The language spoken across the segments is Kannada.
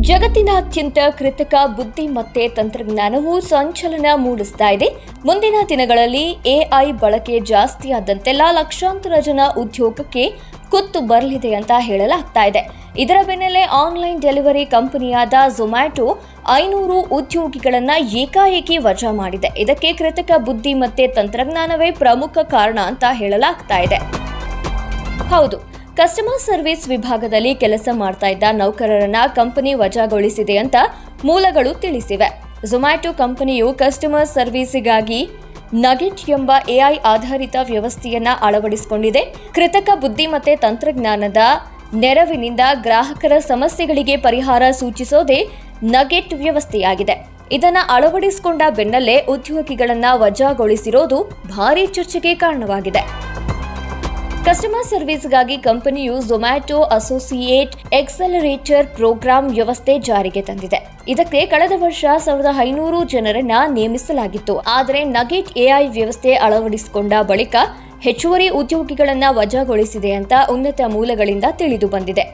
ಜಗತ್ತಿನಾದ್ಯಂತ ಕೃತಕ ಬುದ್ಧಿಮತ್ತೆ ತಂತ್ರಜ್ಞಾನವು ಸಂಚಲನ ಮೂಡಿಸ್ತಾ ಇದೆ. ಮುಂದಿನ ದಿನಗಳಲ್ಲಿ ಎಐ ಬಳಕೆ ಜಾಸ್ತಿಯಾದಂತೆಲ್ಲ ಲಕ್ಷಾಂತರ ಜನ ಉದ್ಯೋಗಕ್ಕೆ ಕುತ್ತು ಬರಲಿದೆ ಅಂತ ಹೇಳಲಾಗ್ತಾ ಇದೆ. ಇದರ ಬೆನ್ನಲ್ಲೇ ಆನ್ಲೈನ್ ಡೆಲಿವರಿ ಕಂಪನಿಯಾದ ಝೊಮ್ಯಾಟೊ 500 ಉದ್ಯೋಗಿಗಳನ್ನ ಏಕಾಏಕಿ ವಜಾ ಮಾಡಿದೆ. ಇದಕ್ಕೆ ಕೃತಕ ಬುದ್ಧಿಮತ್ತೆ ತಂತ್ರಜ್ಞಾನವೇ ಪ್ರಮುಖ ಕಾರಣ ಅಂತ ಹೇಳಲಾಗ್ತಾ ಇದೆ. ಹೌದು, ಕಸ್ಟಮರ್ ಸರ್ವಿಸ್ ವಿಭಾಗದಲ್ಲಿ ಕೆಲಸ ಮಾಡ್ತಾ ಇದ್ದ ನೌಕರರನ್ನ ಕಂಪನಿ ವಜಾಗೊಳಿಸಿದೆ ಅಂತ ಮೂಲಗಳು ತಿಳಿಸಿವೆ. ಝೊಮ್ಯಾಟೊ ಕಂಪನಿಯು ಕಸ್ಟಮರ್ ಸರ್ವಿಸ್ಗಾಗಿ ನಗೆಟ್ ಎಂಬ ಎಐ ಆಧಾರಿತ ವ್ಯವಸ್ಥೆಯನ್ನ ಅಳವಡಿಸಿಕೊಂಡಿದೆ. ಕೃತಕ ಬುದ್ಧಿಮತ್ತೆ ತಂತ್ರಜ್ಞಾನದ ನೆರವಿನಿಂದ ಗ್ರಾಹಕರ ಸಮಸ್ಯೆಗಳಿಗೆ ಪರಿಹಾರ ಸೂಚಿಸೋದೇ ನಗೆಟ್ ವ್ಯವಸ್ಥೆಯಾಗಿದೆ. ಇದನ್ನ ಅಳವಡಿಸಿಕೊಂಡ ಬೆನ್ನಲ್ಲೇ ಉದ್ಯೋಗಿಗಳನ್ನ ವಜಾಗೊಳಿಸಿರೋದು ಭಾರೀ ಚರ್ಚೆಗೆ ಕಾರಣವಾಗಿದೆ. ಕಸ್ಟಮರ್ ಸರ್ವಿಸ್ಗಾಗಿ ಕಂಪನಿಯು ಝೊಮ್ಯಾಟೊ ಅಸೋಸಿಯೇಟ್ ಎಕ್ಸಲರೇಟರ್ ಪ್ರೋಗ್ರಾಂ ವ್ಯವಸ್ಥೆ ಜಾರಿಗೆ ತಂದಿದೆ. ಇದಕ್ಕೆ ಕಳೆದ ವರ್ಷ 1500 ಜನರನ್ನ ನೇಮಿಸಲಾಗಿತ್ತು. ಆದರೆ ನಗೆಟ್ ಎಐ ವ್ಯವಸ್ಥೆ ಅಳವಡಿಸಿಕೊಂಡ ಬಳಿಕ ಹೆಚ್ಚುವರಿ ಉದ್ಯೋಗಿಗಳನ್ನ ವಜಾಗೊಳಿಸಿದೆ ಅಂತ ಉನ್ನತ ಮೂಲಗಳಿಂದ ತಿಳಿದು ಬಂದಿದೆ.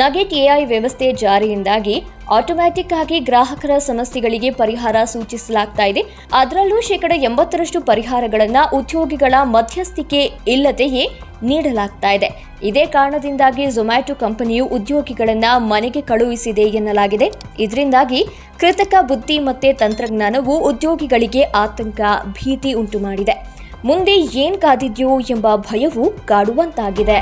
ನಗೆಟ್ ಎಐ ವ್ಯವಸ್ಥೆ ಜಾರಿಯಿಂದಾಗಿ ಆಟೋಮ್ಯಾಟಿಕ್ ಆಗಿ ಗ್ರಾಹಕರ ಸಮಸ್ಯೆಗಳಿಗೆ ಪರಿಹಾರ ಸೂಚಿಸಲಾಗ್ತಾ ಇದೆ. ಅದರಲ್ಲೂ 80% ಪರಿಹಾರಗಳನ್ನ ಉದ್ಯೋಗಿಗಳ ಮಧ್ಯಸ್ಥಿಕೆ ಇಲ್ಲದೆಯೇ ನೀಡಲಾಗ್ತಾ ಇದೆ. ಇದೇ ಕಾರಣದಿಂದಾಗಿ ಝೊಮ್ಯಾಟೊ ಕಂಪನಿಯು ಉದ್ಯೋಗಿಗಳನ್ನ ಮನೆಗೆ ಕಳುಹಿಸಿದೆ ಎನ್ನಲಾಗಿದೆ. ಇದರಿಂದಾಗಿ ಕೃತಕ ಬುದ್ಧಿಮತ್ತೆ ತಂತ್ರಜ್ಞಾನವು ಉದ್ಯೋಗಿಗಳಿಗೆ ಆತಂಕ, ಭೀತಿ ಉಂಟು ಮಾಡಿದೆ. ಮುಂದೆ ಏನ್ ಕಾದಿದ್ಯೋ ಎಂಬ ಭಯವು ಕಾಡುವಂತಾಗಿದೆ.